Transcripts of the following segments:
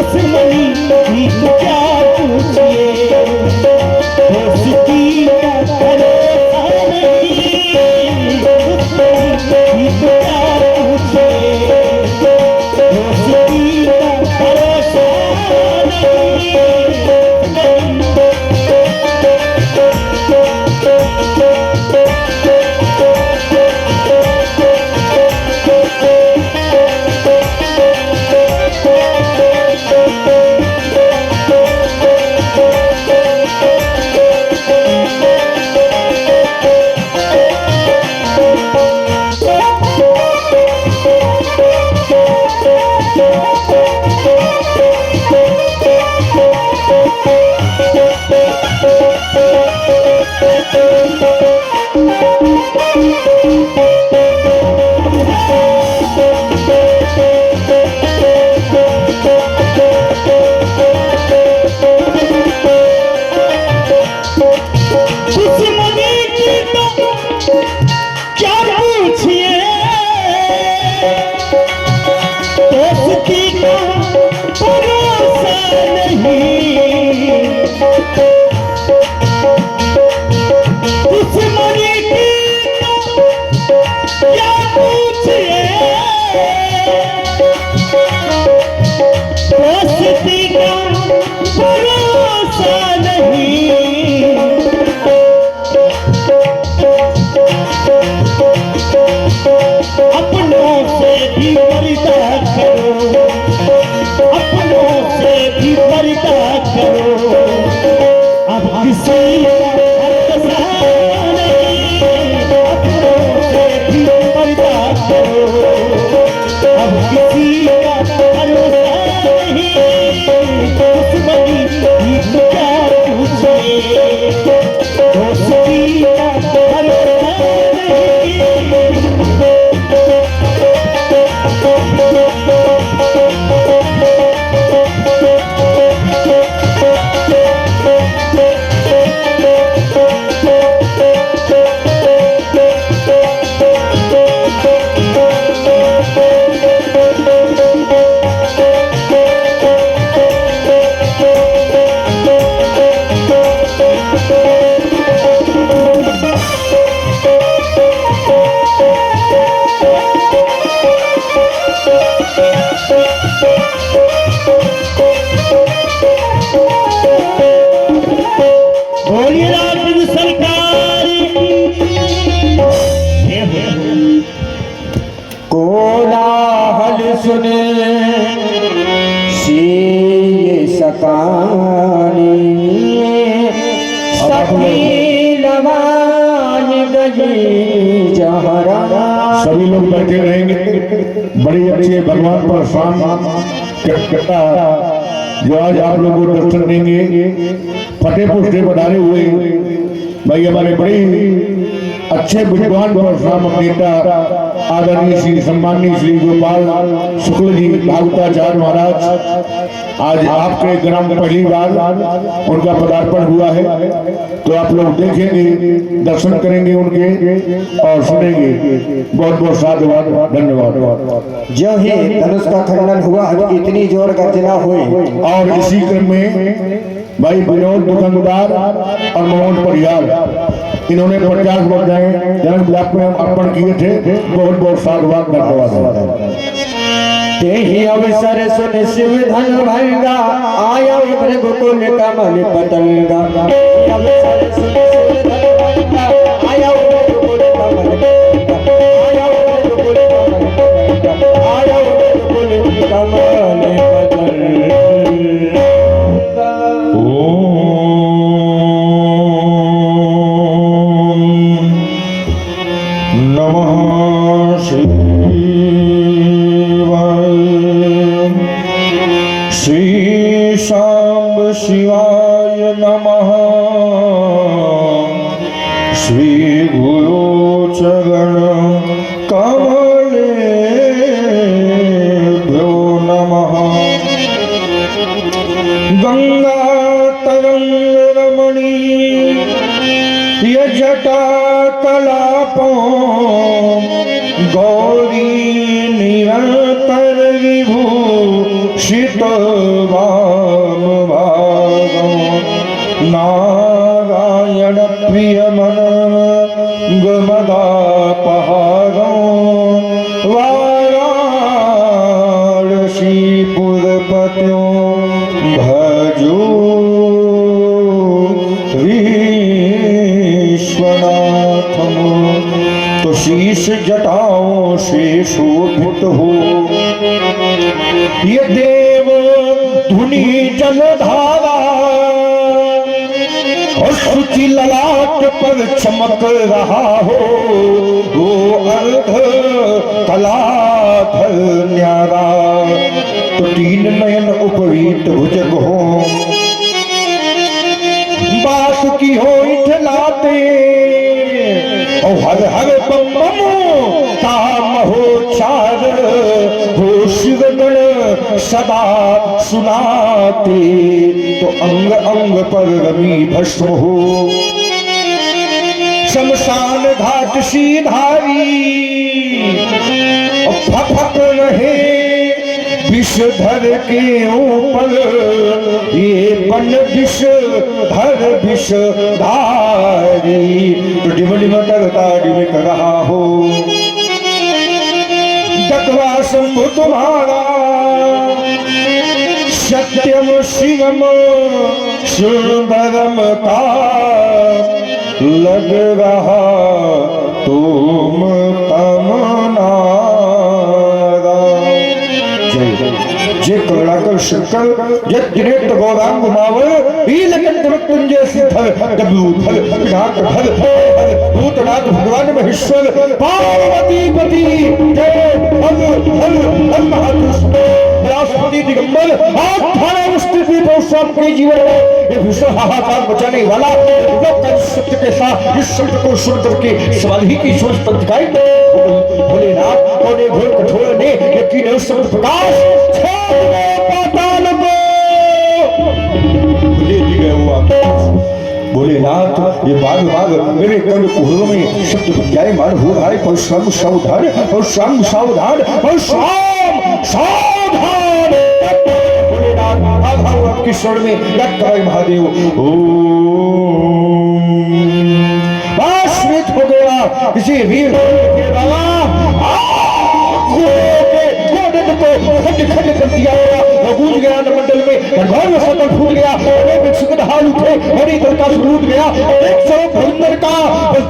दुश्मनी भी तो क्या पूछिए, दोस्ती का भरोसा नहीं, दुश्मनी भी तो क्या पूछिए, दोस्ती का भरोसा नहीं। कोलाहल सुने सी सकानी, सभी लवाए गई जहरा। सभी लोग बैठे रहेंगे। बड़ी अच्छी भगवान पर शाम करता जो आज आप लोगों को दर्शन देंगे। फतेहपुर से पधारे हुए भाई हमारे बड़े अच्छे विद्वान परशुराम नेता आदरणीय श्री सम्माननीय श्री गोपाल शुक्ल जी भागवताचार्य महाराज, आज आपके ग्राम में पहली बार उनका पदार्पण हुआ है। तो आप लोग देखेंगे, दर्शन करेंगे उनके और सुनेंगे। बहुत बहुत साधुवाद, धन्यवाद। जो ही धनुष का खंडन हुआ इतनी जोर गर्जना हुई और इसी क्रम में भाई विनोद दुकानदार और मनोज परिहार इन्होंने 50 बजाएं जन्म ब्लॉक में अर्पण किए थे। बहुत बहुत साधुवाद, धन्यवाद। तेहि अवसर सुन शिव धन भंगा, आया मृगकुल कमल पतंगा। अवसर सुन शिव धन भंगा, आया मृगकुल कमल पतंगा, आया मृगकुल कमल पतंगा, आया मृगकुल कमल पतंगा। श्री शांब शिवाय नमः। श्री गुरु चरण कमलेभ्यो नमः। गंगा तरंग रमणीय जटा कलापों, गौरी निरंतर विभूषित नाम भागो नारायण प्रिय मन गमदा पहागो वाराणसीपुरपत्यो भजो विश्वनाथम। तो शीश जटाओं से शोभित हो ये देव धुनी जलधारा और शुचि ललाट पर चमक रहा हो वो अर्ध कलाधर न्यारा। तो तीन नयन उपरीत भुजग हो बात की हो इठलाते और हर हर बम बम काम हो चार हो शिवगण सदा सुनाते। तो अंग अंग पर रमी भस्म हो शमशान घाट सीधारी और फपक रहे विषधर के ऊपर ये पन विषधर विषधारी। तो डिमडिम करता डिमिक रहा हो जटवा शंभु तुम्हारा सत्यम शिवम सुंदरम का लग रहा तुम तमनारा। जे करुणाकर शंकर जे दिनेत्र गौरांग घुमावर नीलकंठ मृत्युंजय सिद्धर डब्लूधर विनाथ भर भूतनाथ भगवान महेश्वर पार्वती पति जय हर हर हर महाकृष्ण व्यासपति दिगंबर आत्मा स्थिति पौषम के जीवन में ये विश्व हाहाकार मचाने वाला लोक सत्य के साथ इस सत्य को सुन करके सवाल ही की सोच पर दिखाई भोलेनाथ कोने घोर कठोर ने यकीन उस शब्द प्रकाश पाताल को ले गए हुआ। भोलेनाथ ये बाग बाग मेरे कर्ण कुहरों में शब्द जायमान हो रहा है। परशुराम सावधान परशुराम सावधान परशुराम सावधान। भोलेनाथ आभाव आपकी स्वर्ण में लटकाए महादेव ओम आश्रित हो गया किसी वीर के बाबा खंड खंड कर दिया गूंज गया मंडल में घर में सकल फूट गया सुगंध हाल उठे हरी का टूट गया एक स्वरूप भुंदर का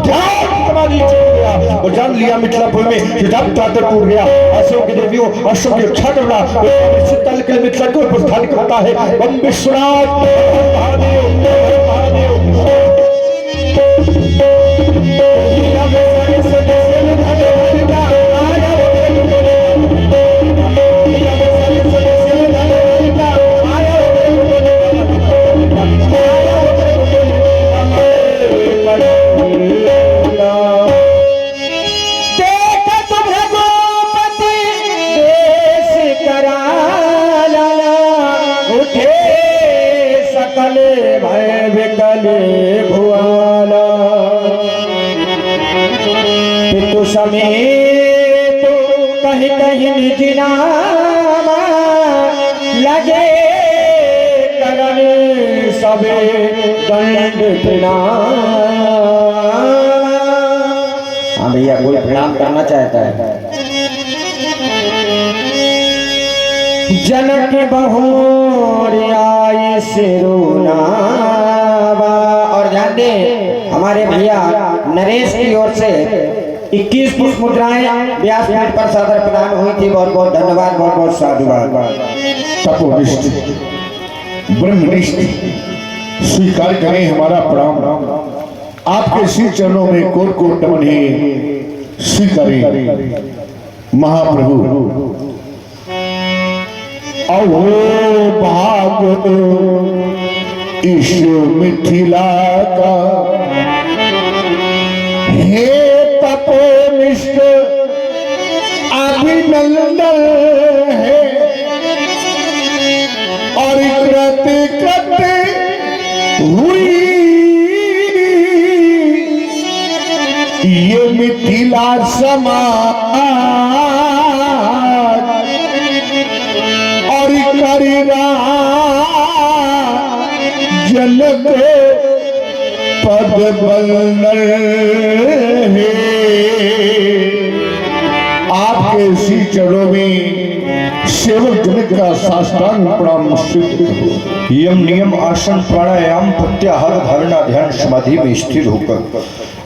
ध्यान समाधि चल गया और जान लिया मिथिलापुर में जब तातर टूट गया। अशोक के देवियों अशोक की रक्षा करना काल के मिथिला को प्रस्थान करता है। बम विश्वनाथ महादेव महादेव समेत कहीं कहीं निजनामा लगे करने सबे दंड प्रणाम। हाँ भैया कोई प्रणाम करना चाहता है। जनक बहुरियाई सिरुना। और ध्यान दे हमारे भैया नरेश की ओर से 21 पुष्प मुद्राएं व्यासपीठ पर सादर प्रदान हुई थी। बहुत बहुत धन्यवाद बहुत बहुत साधुवाद। तपोनिष्ठ ब्रह्मनिष्ठ स्वीकार करें हमारा प्रणाम। आपके श्री चरणों में कोट कोट नमन है। स्वीकारें महाप्रभु। अहो भाग इस मिथिला का हे तपोनिष्ठ अभिनंदन है। और कृति कृति हुई ये मिथिला समाज और करी राम जनक पद बंदन है। आपके श्री चरणों में सेवक जनक का साष्टांग प्रणाम निश्चित। यम नियम आसन प्राणायाम प्रत्याहार धारणा ध्यान समाधि में स्थिर होकर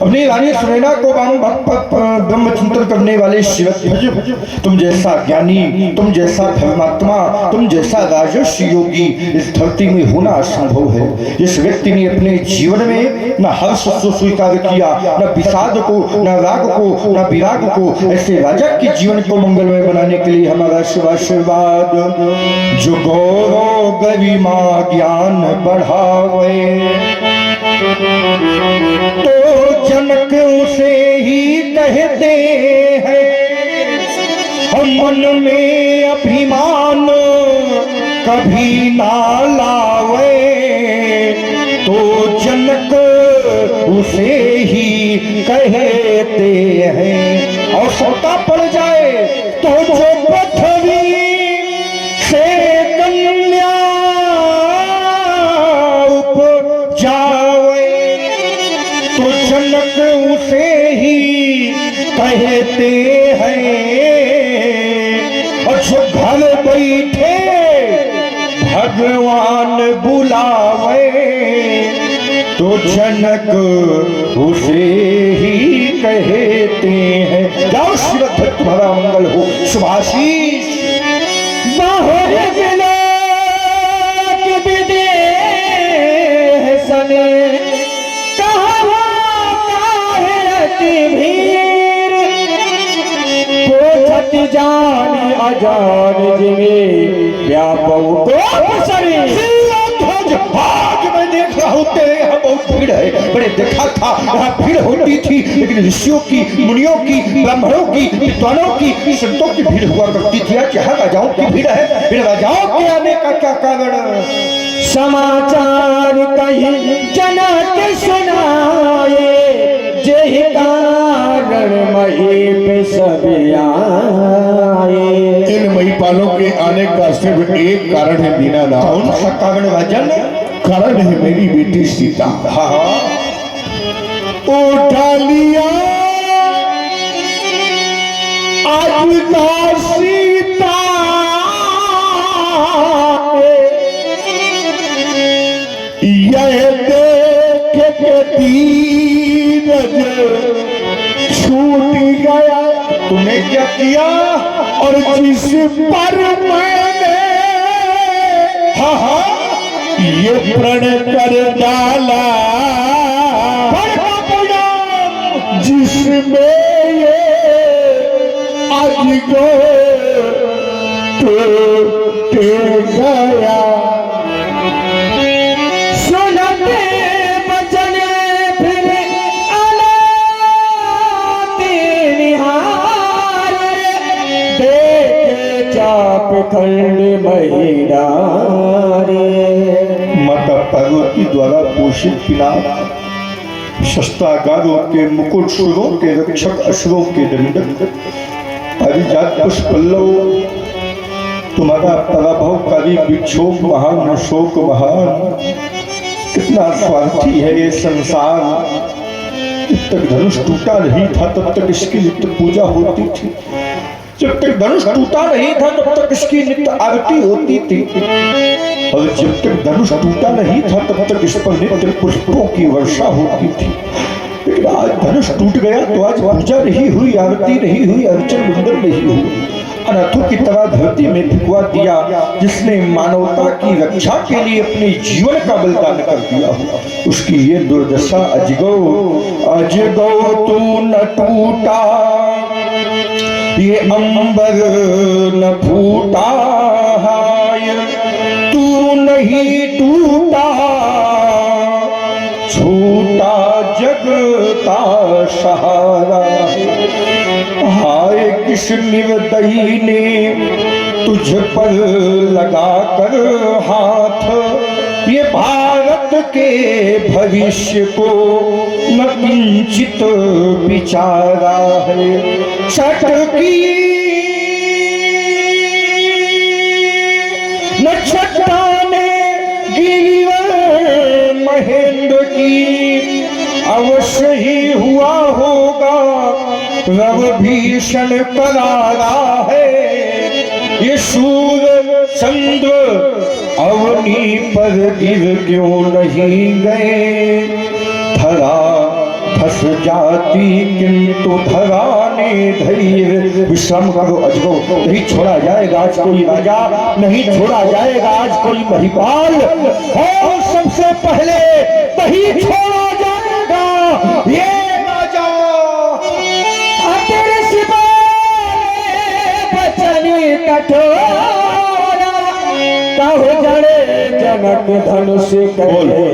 अपनी रानी सुनैना को वाम भक्त ब्रह्म चिंतन करने वाले शिवध्वज, तुम जैसा ज्ञानी, तुम जैसा धर्मात्मा, तुम जैसा राजर्षि योगी इस धरती में होना असंभव है। जिस व्यक्ति ने अपने जीवन में न हर्ष को स्वीकार किया, न विषाद को, न राग को, न विराग को, ऐसे राजा के जीवन को मंगलमय बनाने के लिए हमारा शुभ आशीर्वाद। जो गौरव गरिमा ज्ञान बढ़ावे तो जनक उसे ही कहते हैं। हम मन में अभिमान कभी ना लावे तो जनक उसे ही कहते हैं। और सौता पड़ जाए तो जो पृथ्वी से कन्या उपजावे तो जनक उसे ही कहते हैं। और जो घर बैठे भगवान बुलावे तो जनक उसे ही कहते हैं। जाओ शिव तुम्हारा मंगल हो। शुभाशीष बाहर गिला विदेश सने जान अजान जिवे व्यापक को सरी आज मैं देख रहा हूँ तेरे यहाँ बहुत भीड़ है। बड़े देखा था यहाँ भीड़ होती थी, लेकिन ऋषियों की, मुनियों की, ब्राह्मणों की, विद्वानों की, संतों की भीड़ हुआ करती थी। आज यहाँ राजाओं की भीड़ है। फिर राजाओं के आने का क्या कारण? समाचार कहीं जनक सुनाए जय कारण मही पे सब आए। इन महिपालों के आने का सिर्फ एक कारण है दीनानाथ। कौन सा कारण राजन? कारण है मेरी बेटी सीता। हाँ उठा लिया आज का सीता यह देख के धीरज छूट गया। तूने क्या किया? और जिस पर मैंने हाँ ये प्रण कर डाला जिसमें ये आज गो टूट गया। खंड महिला माता पार्वती द्वारा पोषित पिनाक शस्त्रागारों के मुकुट सुरों के रक्षक असुरों के दंडक अभिजात पुष्प पल्लव तुम्हारा पराभवकारी विक्षोभ महान शोक महान। कितना स्वार्थी है ये संसार। जब तक धनुष टूटा नहीं था तब तक इसकी नित्य पूजा होती थी। जब तक धनुष टूटा नहीं था तब तक इसकी नित्य आरती होती थी। और जब तक धनुष टूटा नहीं था तब तक इस पर नित्य पुष्पों की वर्षा होती थी। लेकिन आज धनुष टूट गया तो आज पूजा नहीं हुई, आरती नहीं हुई, अर्चन वंदन नहीं हुई। अनाथों की तरह धरती में फिकवा दिया जिसने मानवता की रक्षा के लिए अपने जीवन का बलिदान कर दिया हो, उसकी ये दुर्दशा। अजगो अजगो तू न टूटा ये अंबर न फूटा तू नहीं टूटा छूटा जगता सहारा। हाय किस निर्दयी ने तुझ पर लगा कर हाथ ये भारत के भविष्य को न किंचित विचारा है। छठ की न छठाने गिरिवर रव भीषण करारा है, ये सूर्य चंद्र अवनी पर गिर क्यों नहीं गए। धरा धस जाती किंतु धरा ने धैर्य। विश्राम करो अजगो, नहीं छोड़ा जाएगा आज कोई राजा, नहीं छोड़ा जाएगा आज कोई महिपाल, और सबसे पहले नहीं छोड़ा जाएगा ये राजा। तेरे सिवा बचन कठोरा, कहो जड़े जनक धनुष करे।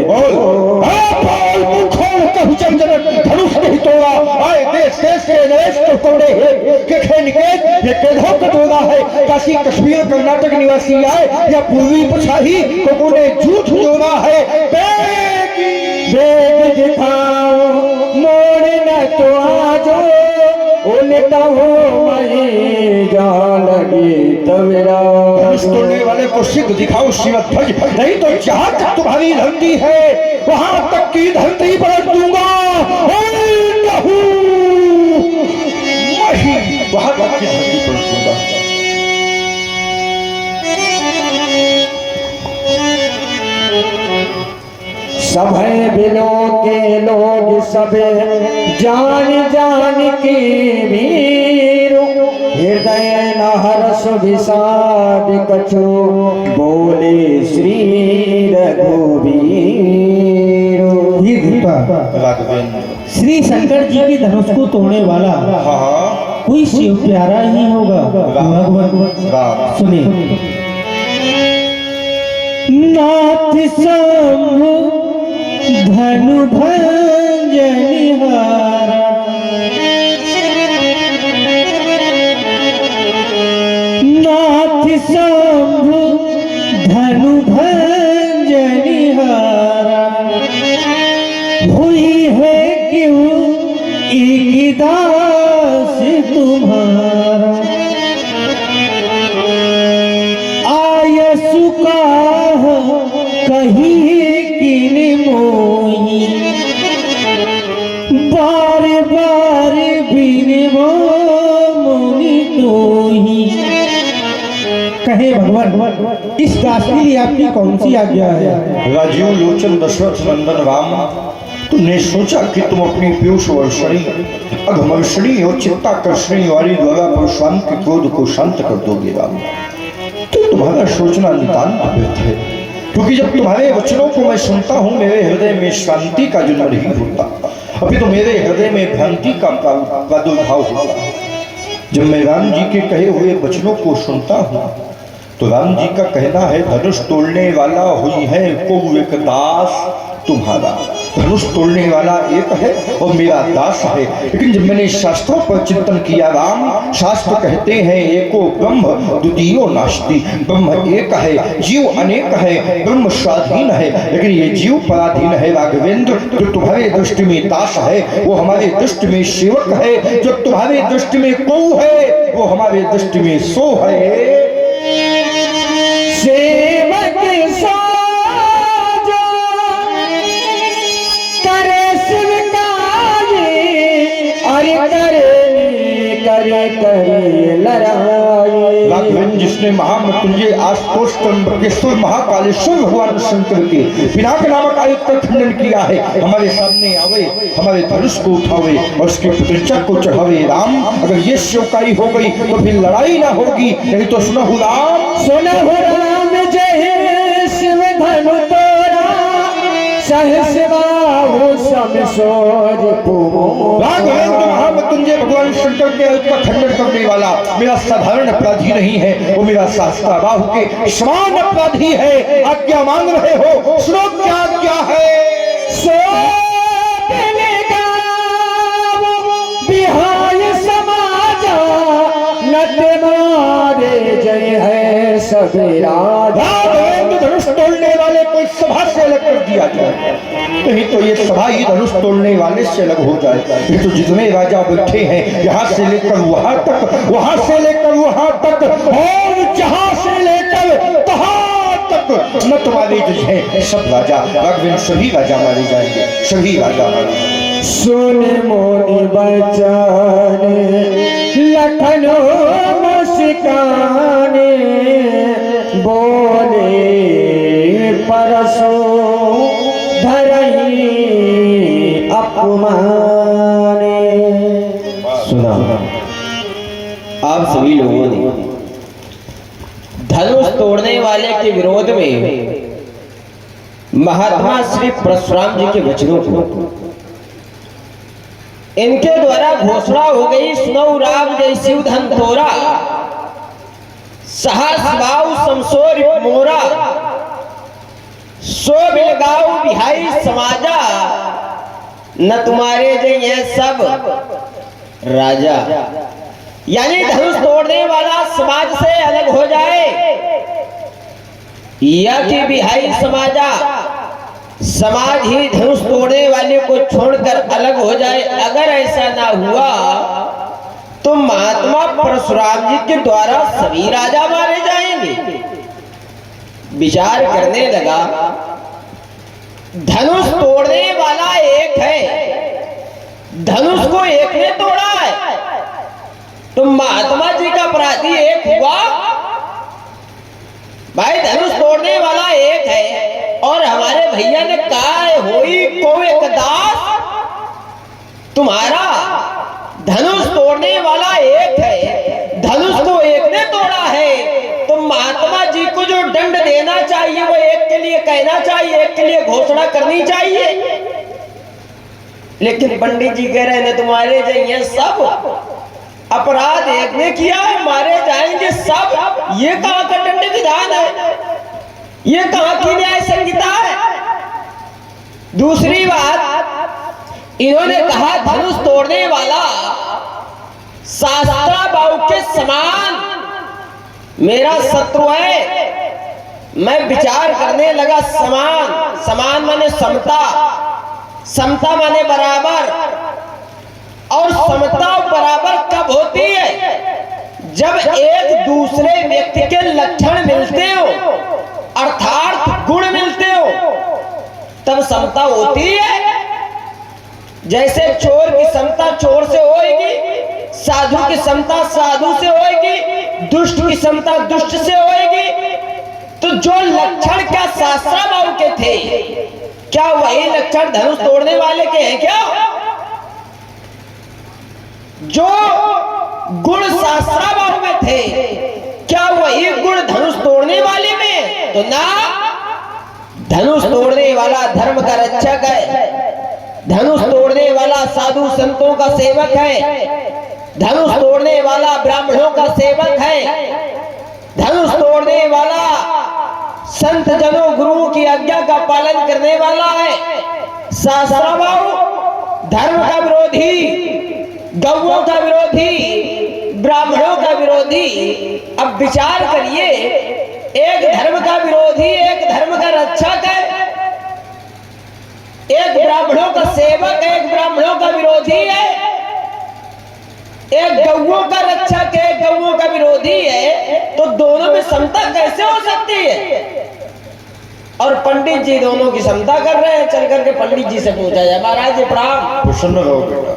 धनुष नहीं तोड़ा, आए देश देश के नरेश को तोड़े के निकेत, ये केधों को तोड़ा है। काशी कश्मीर कर्नाटक निवासी आए या पूर्वी पछाही को ने झूठ जोड़ा है। वेग दिखाओ मोड़ न तो आजो, उल्टा हो मही जा लगी तवेरा। धनुष तोड़ने वाले को सिद्ध दिखाओ श्रीमद ध्वज, नहीं तो जहां तक तुम्हारी धरती है वहां तक की धरती पलट दूंगा। वहां तक की धरती पलट दूंगा। सभे बिलो के लोग सबे जान जान के वीरो, हृदय न हर्ष विषाद कछु बोले श्री रघुवीरो। ये दीपा श्री शंकर जी की धनुष को तोड़ने वाला कोई शिव प्यारा ही होगा। भगवान सुनिए। नाथ शंभु धनु भंजनिहारा, नाथ शंभु धनु भंजनिहारा, हुई है क्यों एक दास तुम्हारा। आयसु का कहीं किन मोही, बार बार बिनवो मुनि तोही। कहे भगवान, इस दास के लिए आपकी कौन सी आज्ञा है। राजीव लोचन दशरथ नंदन राम, तुमने सोचा कि तुम अपनी पीयूष वर्षणी अघमर्षणी और चित्ताकर्षणी वाली द्वारा परशुराम के क्रोध को शांत कर दोगे राम। तो तुम्हारा सोचना नितांत व्यर्थ है, क्योंकि जब तुम्हारे वचनों को मैं सुनता हूँ मेरे हृदय में शांति का जन्म नहीं होता, अभी तो मेरे हृदय में भ्रांति का प्रादुर्भाव होता है। जब मैं राम जी के कहे हुए वचनों को सुनता हूँ तो राम जी का कहना है धनुष तोड़ने वाला हुई है को एक दास तुम्हारा। धनुष तोड़ने वाला एक है और मेरा दास है। लेकिन जब मैंने शास्त्रों पर चिंतन किया राम, शास्त्र कहते हैं एको ब्रह्म द्वितीयो नास्ति, ब्रह्म एक है जीव अनेक है, ब्रह्म स्वाधीन है, लेकिन ये जीव पराधीन है। राघवेंद्र, जो तुम्हारे दृष्टि में दास है वो हमारे दृष्टि में सेवक है, जो तुम्हारे दृष्टि में को है वो हमारे दृष्टि में सो है। सेवक साजा करे शिवकारी, अरे करे करे करे लड़ाई। राघवेंद्र, जिसने महामृत्युंजय आशुतोष त्र्यंबकेश्वर महाकालेश्वर भगवान शंकर के पिनाक नामक आयुध का खंडन किया है, हमारे सामने आवे, हमारे धनुष को उठावे और उसके पुत्रचक को चढ़ावे। राम, अगर ये शिवकाई हो गई तो फिर लड़ाई ना होगी, नहीं तो सुनहु राम, सुनहु राम जय शिव धनु तोरा, सहस्राहु समसोज पुमो। राघवेंद्र महामृत्युंजय भगवान शंकर के आयुध का खंडन करने वाला मेरा साधारण अपराधी नहीं है, वो मेरा सहस्त्राबाहु के समान अपराधी है। आज्ञा मांग रहे हो, सुनो क्या आज्ञा है। बिहाय समाजा नट मारे जय है सवेरा। धनुष तोड़ने वाले को सभा से अलग कर दिया जाए, नहीं तो ये सभा ही धनुष तोड़ने वाले से अलग हो जाए। ये तो जितने राजा बैठे हैं यहाँ से लेकर वहां तक, वहां से लेकर वहां तक और जहां से लेकर तहां तक न तुम्हारे जो है सब राजा राघवेंद्र, सभी राजा मारे जाएंगे, सभी राजा मारे जाएंगे। सुन मोनि बचन लखनो मुस्काने बोले परसो धरई अपमाने। सुना आप सभी लोगों ने धनुष तोड़ने वाले के विरोध में महात्मा श्री परशुराम जी के वचनों को इनके द्वारा घोषणा हो गई, सुनो राम जय शिव धन तोरा, सहस भाव समसोर मोरा, सो बिलगाऊ बिहाई समाजा, न तुम्हारे जय सब राजा। यानी धनुष तोड़ने वाला समाज से अलग हो जाए या कि बिहाई समाजा समाज ही धनुष तोड़ने वाले को छोड़कर अलग हो जाए। अगर ऐसा ना हुआ तो महात्मा परशुराम जी के द्वारा सभी राजा मारे जाएंगे। विचार करने लगा, धनुष तोड़ने वाला एक है, धनुष को एक ने तोड़ा है, तो महात्मा जी का अपराधी एक हुआ। भाई धनुष तोड़ने वाला एक है और हमारे भैया ने कहा है होई को एक दास, तुम्हारा धनुष तोड़ने वाला एक है, धनुष को एक ने तोड़ा है, तो महात्मा जी को जो दंड देना चाहिए वो एक के लिए कहना चाहिए, एक के लिए घोषणा करनी चाहिए। लेकिन पंडित जी कह रहे हैं तुम्हारे जैसे सब अपराध एक ने किया है, मारे जाएंगे सब। ये कहां का दंड विधान है, ये कहां की न्याय संहिता है। दूसरी बात, इन्होंने कहा धनुष तोड़ने वाला शास्त्रा बाबू के समान मेरा शत्रु है। मैं विचार करने लगा, समान, समान माने समता, समता माने बराबर, और समता बराबर कब होती है? जब एक दूसरे व्यक्ति के लक्षण मिलते हो, अर्थात गुण मिलते हो, तब समता होती है। जैसे चोर की समता चोर से होएगी, साधु की समता साधु से होएगी, दुष्ट की समता दुष्ट से होएगी। तो जो लक्षण क्या शास्त्रा बाबू के थे, क्या वही लक्षण धनुष तोड़ने वाले के हैं क्या? जो गुण शास्त्रा बाबू में थे, क्या वही गुण धनुष तोड़ने वाले में? तो ना, धनुष तोड़ने वाला धर्म का रक्षक है, धनुष तोड़ने वाला साधु संतों का सेवक है, धनुष तोड़ने वाला ब्राह्मणों का सेवक है, धनुष तोड़ने वाला संत जनों गुरुओं की आज्ञा का पालन करने वाला है। शास्त्रा बाबू धर्म का विरोधी, गौओं का विरोधी, ब्राह्मणों का विरोधी। अब विचार करिए, एक धर्म का विरोधी एक धर्म का रक्षक है, एक ब्राह्मणों का सेवक है, एक ब्राह्मणों का विरोधी है, एक गौओं का रक्षक है, एक गौओं का विरोधी है। तो दोनों में समता कैसे हो सकती है? और पंडित जी दोनों की समता कर रहे हैं। चल करके पंडित जी से पूछा जाए, महाराज जी प्रणाम। प्रसन्न रहो बेटा,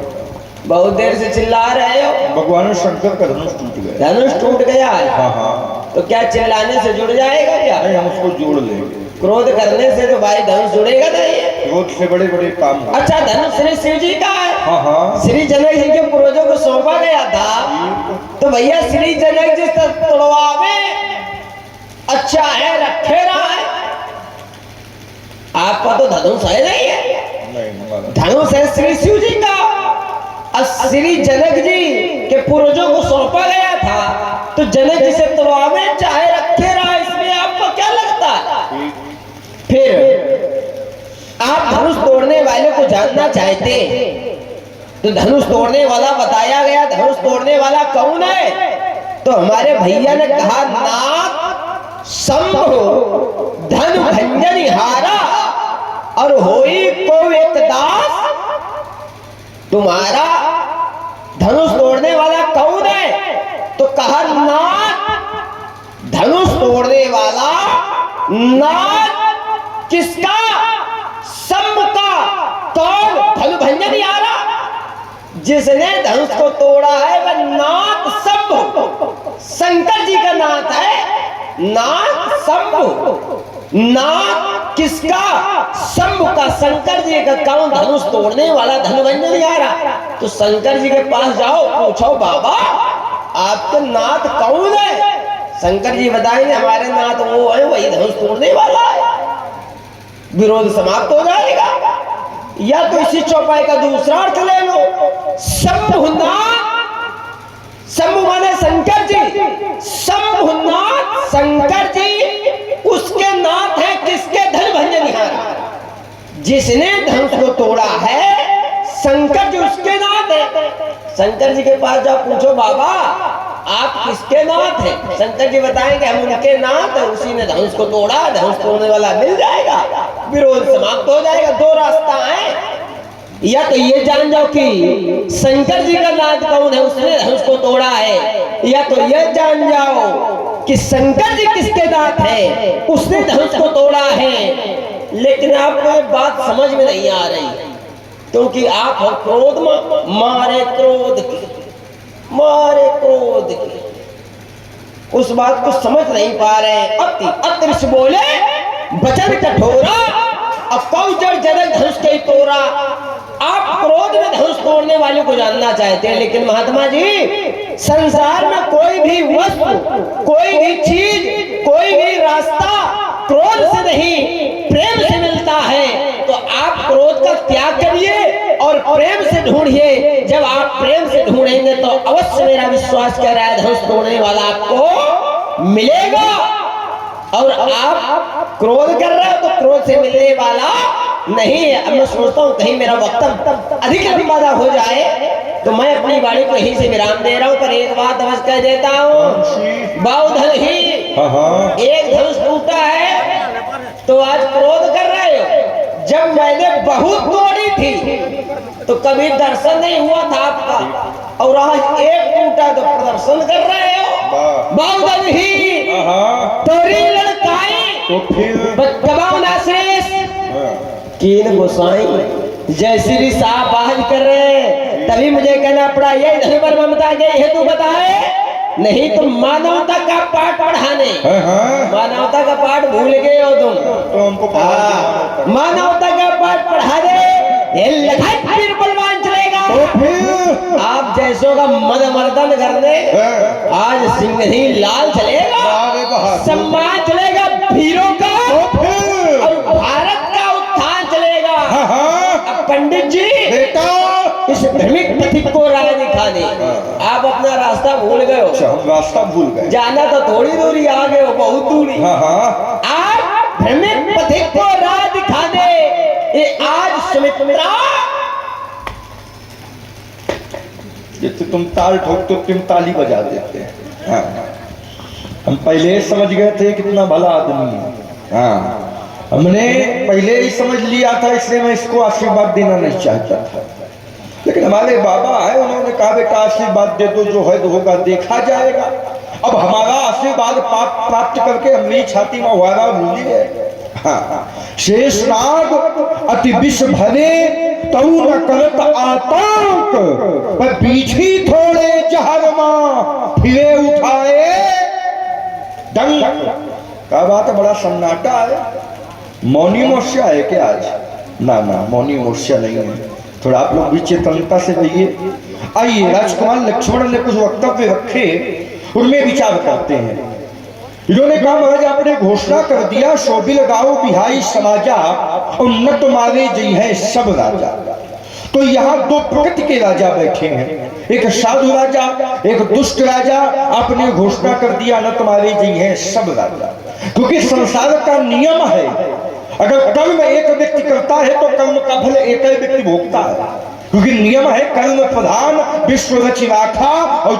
बहुत देर से चिल्ला रहे हो। भगवान शंकर का धनुष टूट गया। धनुष टूट गया है? हाँ हाँ। तो क्या चिल्लाने से जुड़ जाएगा क्या? नहीं, हम उसको जोड़ लेंगे। क्रोध करने से तो भाई धनुष जुड़ेगा नहीं। क्रोध से बड़े बड़े काम होते। अच्छा, धनुष श्री शिव जी का है? हाँ हाँ। श्री जनक जी के पूर्वजों को सौंपा गया था, तो भैया श्री जनक जी से तोड़वावे, अच्छा है रखे रहा है। आपका तो धनुष है नहीं है, धनुष है श्री शिव जी का। श्री जनक जी के पूर्वजों को सौंपा गया था, तो जनक जी से तोड़वावे चाहे रखे रहा, इसमें आपको क्या लगता है? फिर आप धनुष तोड़ने वाले को जानना चाहते, तो धनुष तोड़ने वाला बताया गया। धनुष तोड़ने वाला कौन है? तो हमारे भैया ने कहा, नाथ शंभु धन भंजन हारा और होई को एक दास। तुम्हारा धनुष तोड़ने वाला कौन है? तो कहा, नाथ धनुष तोड़ने वाला, नाथ किसका? शंभु का। कौन? धनु भंजन हारा। जिसने धनुष को तोड़ा है वह नाथ शंभु, शंकर जी का नाथ है नाथ शंभु। नाथ किसका? शंभु का, शंकर जी का। कौन? धनुष तोड़ने वाला, धनुवंजन नहीं आ रहा तो शंकर जी के पास जाओ, पूछो बाबा आपके नाथ कौन है? शंकर जी बताएंगे हमारे नाथ वो है, वही धनुष तोड़ने वाला है। विरोध समाप्त हो जाएगा। या तो इसी चौपाई का दूसरा अर्थ ले लो, शंभुनाथ। शंभु माने शंकर जी, शंभुनाथ शंकर जी उसके नाथ है। किसके? धनुवंजनिहार। जिसने धनुष को तोड़ा है शंकर जी उसके नाथ है। शंकर जी के पास जाओ, पूछो बाबा आप किसके नाथ हैं? शंकर जी बताएंगे हम उनके नाथ है, उसी ने धनुष को तोड़ा, धनुष तोड़ने वाला मिल जाएगा, विरोध समाप्त हो जाएगा। दो रास्ता है, या तो ये जान जाओ कि शंकर जी का नाथ कौन है, उसने धनुष को तोड़ा है, या तो ये जान जाओ कि शंकर जी किसके नाथ है, उसने धनुष को तोड़ा है। लेकिन आपको ये बात समझ में नहीं आ रही क्योंकि आप हो क्रोध में, मारे क्रोध की, मारे क्रोध की, उस बात को समझ नहीं पा रहे। अति अदृश्य बोले वचन कठोरा, अब कौजर जनक धनुष के तोड़ा। आप क्रोध में धनुष तोड़ने वाले को जानना चाहते हैं, लेकिन महात्मा जी संसार में कोई भी वस्तु, कोई भी चीज, कोई भी रास्ता क्रोध से नहीं प्रेम से मिलता है। तो आप क्रोध का त्याग करिए और प्रेम से ढूंढिए। जब आप प्रेम से ढूंढेंगे तो अवश्य मेरा विश्वास कह रहा है धनुष तोड़ने वाला आपको मिलेगा। और आप क्रोध कर रहे हो तो क्रोध से मिलने वाला नहीं है। अब मैं सोचता हूँ कहीं मेरा वक्तव्य अधिक लंबा हो जाए तो मैं अपनी वाणी को यहीं से विराम दे रहा हूँ, पर एक बात अवश्य कह देता हूँ, बाउधन ही एक धनुष टूटा है तो आज क्रोध कर रहे हो। जब मैंने बहुत तोड़ी थी तो कभी दर्शन नहीं हुआ था आपका, और आज एक टूटा तो प्रदर्शन कर रहे हो। बाउधन ही तोरी लड़काई तो फिर नाश्रेष कीन गोसाई जय श्री साहब बाहर कर रहे हैं, तभी मुझे कहना पड़ा यही धनुवर ममता के हेतु बताए, नहीं तो मानवता का पाठ पढ़ाने। मानवता का पाठ भूल गए हो तुम, तो हमको मानवता का पाठ पढ़ा दे, ये लखाई फिर बलवान चलेगा। तो फिर आप जैसों का मद मर्दन करने आज सिंगही लाल चलेगा, सम्मान चलेगा वीरों का, और भारत का उत्थान चलेगा। अब पंडित जी बेटा इस भ्रमिक पथिक को राह दिखाने आप अपना रास्ता भूल गए हो। हम रास्ता भूल गए, जाना तो थोड़ी दूरी आगे हो, बहुत दूरी। आप भ्रमिक पथिक को राह दिखाने ये आज सुमित्रा, ये तो तुम ताल ठोकते तुम ताली बजा देते हैं। हम पहले समझ गए थे कितना भला आदमी है। हमने पहले ही समझ लिया था, इसलिए मैं इसको आशीर्वाद देना नहीं चाहता था। लेकिन हमारे बाबा है, उन्होंने कहा बेटा आशीर्वाद दे दो, जो है तो होगा देखा जाएगा। अब हमारा आशीर्वाद प्राप्त करके हमारी छाती में हुआरा भूली है। शेषनाग अति विष भरे तऊ न करत आतंक, पर बीछी थोड़े जहर मां फिरे उठाए डंक। क्या बात है, बड़ा सन्नाटा है। मौनी मोर्चा है क्या आज? ना मौनी मोर्चा नहीं है। थोड़ा आप लोग भी चेतनता से रहिए। आइए, राजकुमार लक्ष्मण ने कुछ वक्तव्य रखे, उनमें विचार करते हैं। इन्होंने कहा महाराज आपने घोषणा कर दिया शोभिल गाँव बिहाई समाजा उन्नत मारे जई है सब राजा। तो यहाँ दो प्रकृति के राजा बैठे हैं, एक साधु राजा, एक दुष्ट राजा। आपने घोषणा कर दिया न तुम्हारे जी हैं सब राजा, क्योंकि संसार का नियम है अगर कर्म एक व्यक्ति करता है तो कर्म का फल एक ही व्यक्ति भोगता है, क्योंकि नियम है कर्म प्रधान विश्व रचि राखा और